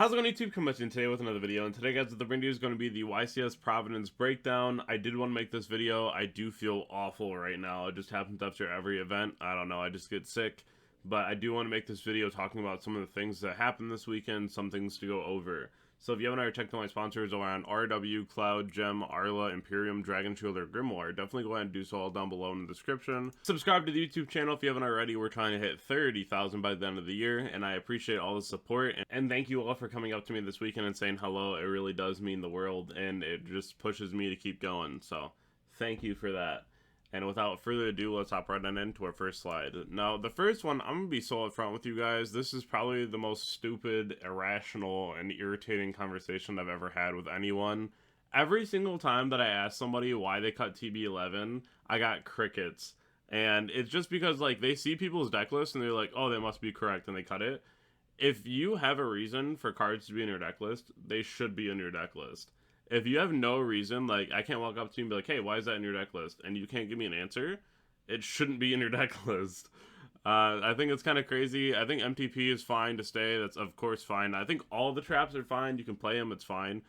How's it going, YouTube? Coming in today with another video, and today, guys, the video is going to be the Ycs Providence Breakdown. I did want to make this video. I do feel awful right now. It just happens after every event. I don't know, I just get sick. But I do want to make this video talking about some of the things that happened this weekend, some things to go over. So if you haven't already checked out my sponsors over on RW, Cloud, Gem, Arla, Imperium, Dragonshield, or Grimoire, definitely go ahead and do so all down below in the description. Subscribe to the YouTube channel if you haven't already. We're trying to hit 30,000 by the end of the year, and I appreciate all the support. And thank you all for coming up to me this weekend and saying hello. It really does mean the world, and it just pushes me to keep going. So thank you for that. And without further ado, let's hop right on into our first slide. Now, the first one, I'm going to be so upfront with you guys. This is probably the most stupid, irrational, and irritating conversation I've ever had with anyone. Every single time that I ask somebody why they cut TB11, I got crickets. And it's just because, like, they see people's deck list and they're like, oh, they must be correct, and they cut it. If you have a reason for cards to be in your deck list, they should be in your deck list. If you have no reason, like, I can't walk up to you and be like, hey, why is that in your deck list? And you can't give me an answer, it shouldn't be in your deck list. I think it's kind of crazy. I think MTP is fine to stay. That's, of course, fine. I think all the traps are fine. You can play them. It's fine.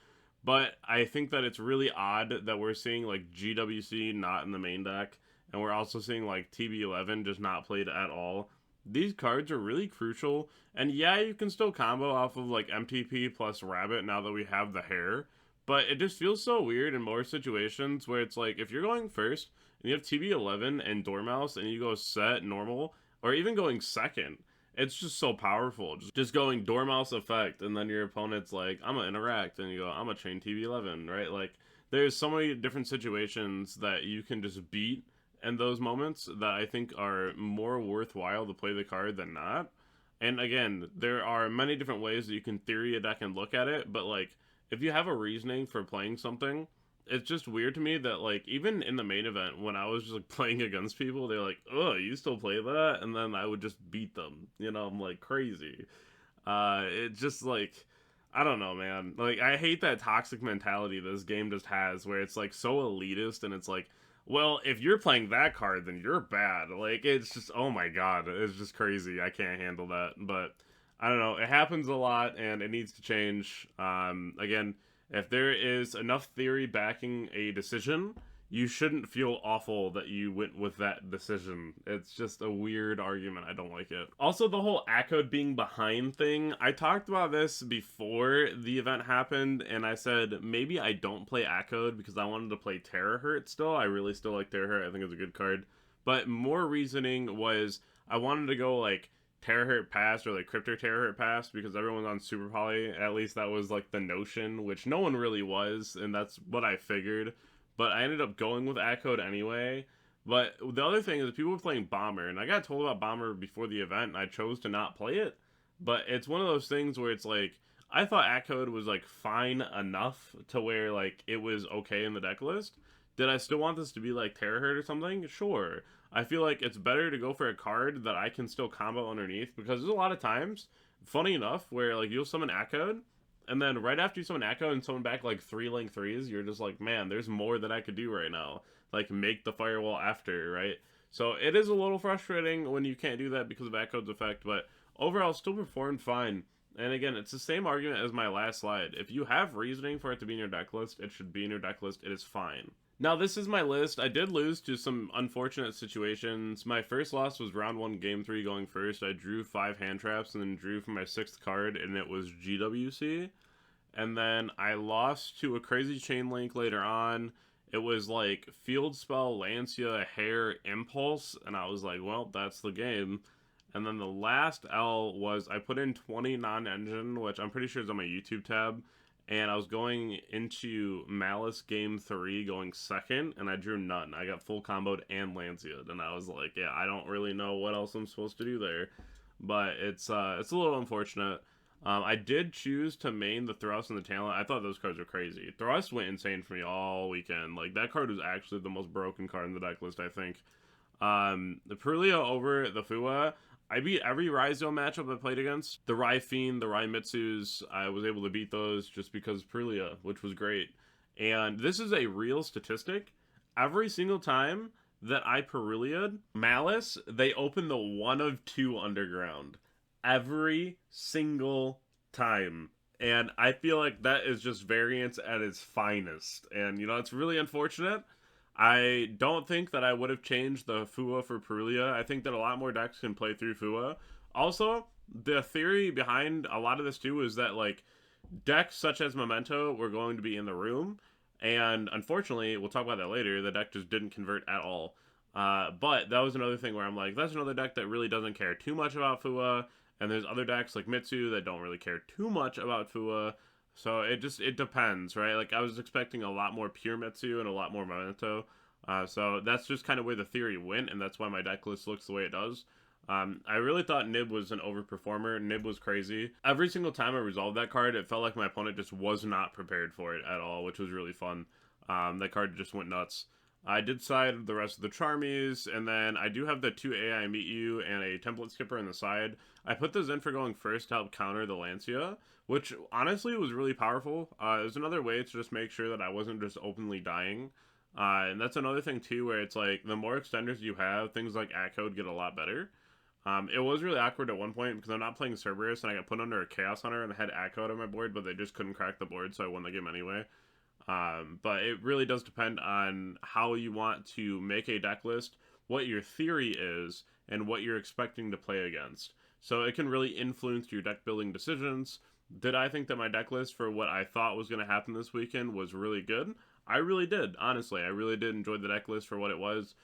But I think that it's really odd that we're seeing, like, GWC not in the main deck. And we're also seeing, like, TB11 just not played at all. These cards are really crucial. And, yeah, you can still combo off of, like, MTP plus Rabbit now that we have the hair. But it just feels so weird in more situations where it's like, if you're going first and you have TB11 and Dormouse and you go set normal, or even going second, it's just so powerful. Just going Dormouse effect, and then your opponent's like, I'm gonna interact, and you go, I'm gonna chain TB11, right? Like, there's so many different situations that you can just beat in those moments that I think are more worthwhile to play the card than not. And again, there are many different ways that you can theory a deck and look at it, but like, if you have a reasoning for playing something, it's just weird to me that, like, even in the main event, when I was just, like, playing against people, they're like, oh, you still play that? And then I would just beat them. You know, I'm, like, crazy. It's just, like, I don't know, man. Like, I hate that toxic mentality this game just has, where it's, like, so elitist, and it's like, well, if you're playing that card, then you're bad. Like, it's just, oh my god, it's just crazy. I can't handle that, but I don't know, it happens a lot, and it needs to change. Again, if there is enough theory backing a decision, you shouldn't feel awful that you went with that decision. It's just a weird argument. I don't like it. Also, the whole Accode being behind thing, I talked about this before the event happened, and I said maybe I don't play Accode because I wanted to play Terahertz still. I really still like Terahertz. I think it's a good card. But more reasoning was I wanted to go, like, Terahertz Past or like Crypto Terahertz Past because everyone's on Super Poly. At least that was like the notion, which no one really was, and that's what I figured. But I ended up going with Accode anyway. But the other thing is people were playing Bomber, and I got told about Bomber before the event, and I chose to not play it. But it's one of those things where it's like, I thought Accode was like fine enough to where like it was okay in the deck list. Did I still want this to be like Terahertz or something? Sure. I feel like it's better to go for a card that I can still combo underneath, because there's a lot of times, funny enough, where like you'll summon Accode, and then right after you summon Accode and summon back like 3 link 3s, you're just like, man, there's more that I could do right now. Like, make the firewall after, right? So it is a little frustrating when you can't do that because of Accode's effect, but overall still performed fine. And again, it's the same argument as my last slide. If you have reasoning for it to be in your deck list, it should be in your deck list. It is fine. Now, this is my list. I did lose to some unfortunate situations. My first loss was round 1, game 3 going first. I drew 5 hand traps and then drew for my 6th card, and it was GWC. And then I lost to a crazy chain link later on. It was like Field Spell, Lancia, Hair, Impulse, and I was like, well, that's the game. And then the last L was I put in 20 non-engine, which I'm pretty sure is on my YouTube tab. And I was going into Malice game 3 going second, and I drew none. I got full comboed and Lancia, and I was like, yeah, I don't really know what else I'm supposed to do there. But it's a little unfortunate. I did choose to main the Thrust and the Talent. I thought those cards were crazy. Thrust went insane for me all weekend. Like, that card was actually the most broken card in the deck list, I think. The Purlia over the Fua, I beat every Raizo matchup I played against. The Rai Fiend, the Rai Mitsus, I was able to beat those just because Purlia, which was great. And this is a real statistic. Every single time that I Purlia'd Malice, they open the 1 of 2 underground. Every single time. And I feel like that is just variance at its finest. And, you know, it's really unfortunate. I don't think that I would have changed the Fua for Perulia. I think that a lot more decks can play through Fua. Also, the theory behind a lot of this too is that, like, decks such as Memento were going to be in the room. And unfortunately, we'll talk about that later, the deck just didn't convert at all. But that was another thing where I'm like, that's another deck that really doesn't care too much about Fua. And there's other decks like Mitsu that don't really care too much about Fua. So it depends, right? Like, I was expecting a lot more pure Mitsu and a lot more Memento. So that's just kind of where the theory went, and that's why my deck list looks the way it does. I really thought Nib was an overperformer. Nib was crazy. Every single time I resolved that card, it felt like my opponent just was not prepared for it at all, which was really fun. That card just went nuts. I did side the rest of the Charmies, and then I do have the 2 AI Meet You and a Template Skipper in the side. I put those in for going first to help counter the Lancia, which honestly was really powerful. It was another way to just make sure that I wasn't just openly dying. And that's another thing too, where it's like, the more extenders you have, things like Accode get a lot better. It was really awkward at one point because I'm not playing Cerberus and I got put under a Chaos Hunter and I had Accode on my board, but they just couldn't crack the board, so I won the game anyway. But it really does depend on how you want to make a deck list, what your theory is, and what you're expecting to play against. So it can really influence your deck building decisions. Did I think that my deck list for what I thought was going to happen this weekend was really good? I really did, honestly. I really did enjoy the deck list for what it was.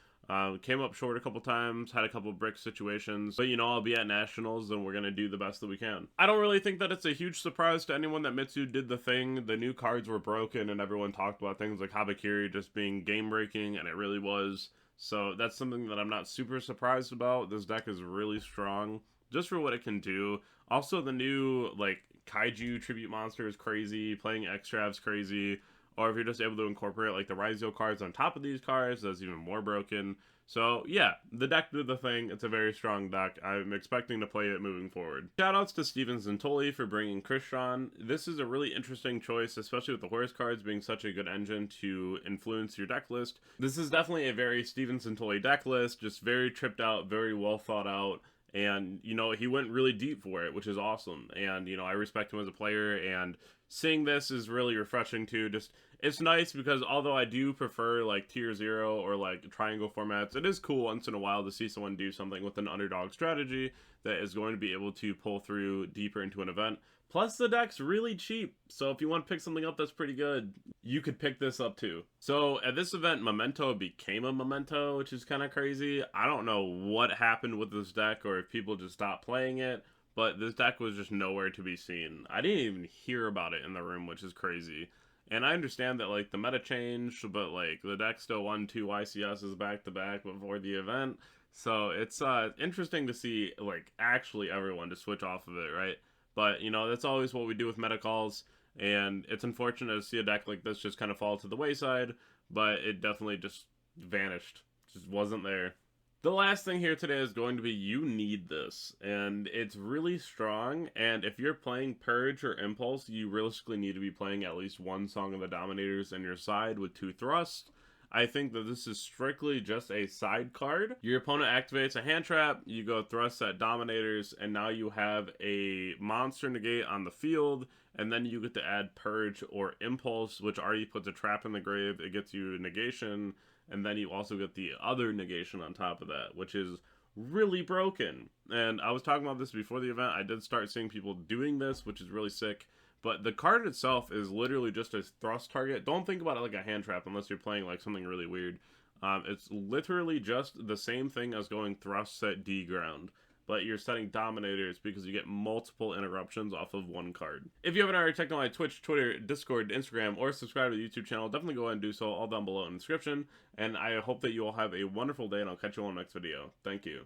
Came up short a couple times, had a couple brick situations, but you know, I'll be at Nationals and we're going to do the best that we can. I don't really think that it's a huge surprise to anyone that Mitsu did the thing. The new cards were broken and everyone talked about things like Habakiri just being game breaking, and it really was. So that's something that I'm not super surprised about. This deck is really strong just for what it can do. Also, the new like Kaiju Tribute Monster is crazy, playing Extrav's crazy. Or if you're just able to incorporate like the Rizio cards on top of these cards, that's even more broken. So yeah, the deck did the thing. It's a very strong deck. I'm expecting to play it moving forward. Shoutouts to Steven Zentoli for bringing Christian. This is a really interesting choice, especially with the Horus cards being such a good engine to influence your deck list. This is definitely a very Steven Zentoli deck list, just very tripped out, very well thought out. And, you know, he went really deep for it, which is awesome. And, you know, I respect him as a player, and seeing this is really refreshing too. Just, it's nice because although I do prefer like tier 0 or like triangle formats, it is cool once in a while to see someone do something with an underdog strategy that is going to be able to pull through deeper into an event. Plus, the deck's really cheap, so if you want to pick something up that's pretty good, you could pick this up too. So at this event, Memento became a Memento, which is kind of crazy. I don't know what happened with this deck or if people just stopped playing it, but this deck was just nowhere to be seen. I didn't even hear about it in the room, which is crazy. And I understand that like the meta changed, but like the deck still won 2 YCSs back-to-back before the event. So it's interesting to see like actually everyone to switch off of it, right? But, you know, that's always what we do with meta calls, and it's unfortunate to see a deck like this just kind of fall to the wayside, but it definitely just vanished. Just wasn't there. The last thing here today is going to be you need this, and it's really strong, and if you're playing Purge or Impulse, you realistically need to be playing at least one Song of the Dominators in your side with 2 Thrust. I think that this is strictly just a side card. Your opponent activates a hand trap, you go Thrust at Dominators, and now you have a monster negate on the field, and then you get to add Purge or Impulse, which already puts a trap in the grave. It gets you negation, and then you also get the other negation on top of that, which is really broken. And I was talking about this before the event. I did start seeing people doing this, which is really sick. But the card itself is literally just a thrust target. Don't think about it like a hand trap unless you're playing like something really weird. It's literally just the same thing as going thrust at D ground, but you're setting Dominators because you get multiple interruptions off of one card. If you haven't already checked out my Twitch, Twitter, Discord, Instagram, or subscribe to the YouTube channel, definitely go ahead and do so, all down below in the description. And I hope that you all have a wonderful day, and I'll catch you all in the next video. Thank you.